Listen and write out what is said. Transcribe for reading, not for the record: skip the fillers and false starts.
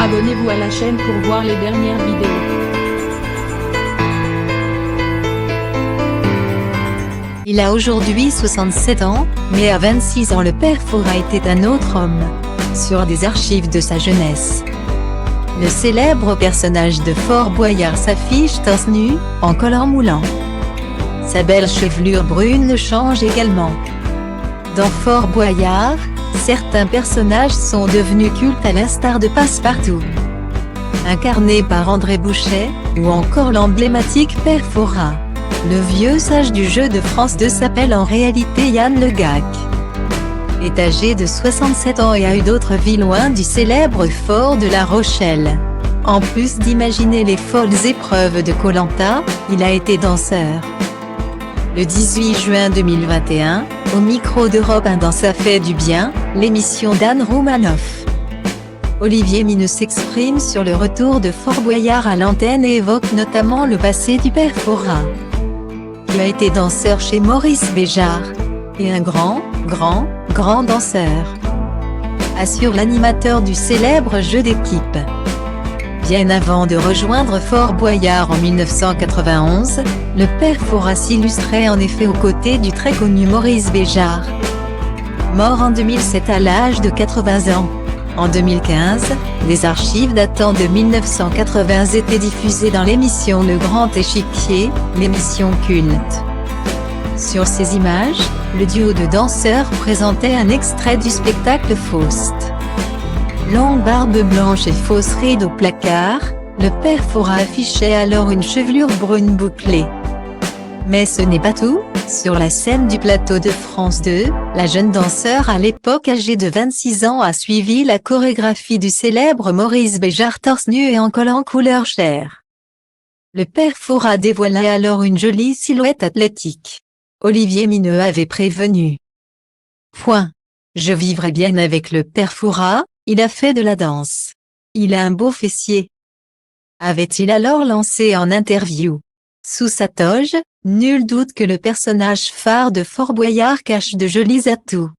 Abonnez-vous à la chaîne pour voir les dernières vidéos. Il a aujourd'hui 67 ans, mais à 26 ans le père Fora était un autre homme. Sur des archives de sa jeunesse, le célèbre personnage de Fort Boyard s'affiche torse nu, en collant moulant. Sa belle chevelure brune le change également. Dans Fort Boyard, certains personnages sont devenus cultes à l'instar de Passepartout, incarné par André Bouchet, ou encore l'emblématique père Fora. Le vieux sage du jeu de France 2 s'appelle en réalité Yann Le Gac. Est âgé de 67 ans et a eu d'autres vies loin du célèbre fort de La Rochelle. En plus d'imaginer les folles épreuves de Koh-Lanta, il a été danseur. Le 18 juin 2021, au micro d'Europe 1 dans Ça fait du bien, l'émission d'Anne Roumanoff, Olivier Mineux s'exprime sur le retour de Fort Boyard à l'antenne et évoque notamment le passé du père Fora, qui a été danseur chez Maurice Béjart, et un grand danseur, assure l'animateur du célèbre jeu d'équipe. Bien avant de rejoindre Fort Boyard en 1991, le père Fora s'illustrait en effet aux côtés du très connu Maurice Béjart, mort en 2007 à l'âge de 80 ans. En 2015, des archives datant de 1980 étaient diffusées dans l'émission Le Grand Échiquier, l'émission culte. Sur ces images, le duo de danseurs présentait un extrait du spectacle Faust. Longue barbe blanche et fausse ride au placard, le père Fora affichait alors une chevelure brune bouclée. Mais ce n'est pas tout. Sur la scène du plateau de France 2, la jeune danseur à l'époque âgée de 26 ans a suivi la chorégraphie du célèbre Maurice Béjart torse nu et en collant couleur chair. Le père Fora dévoilait alors une jolie silhouette athlétique. Olivier Mineux avait prévenu. Je vivrai bien avec le père Fora, il a fait de la danse. Il a un beau fessier, avait-il alors lancé en interview. Sous sa toge, nul doute que le personnage phare de Fort Boyard cache de jolis atouts.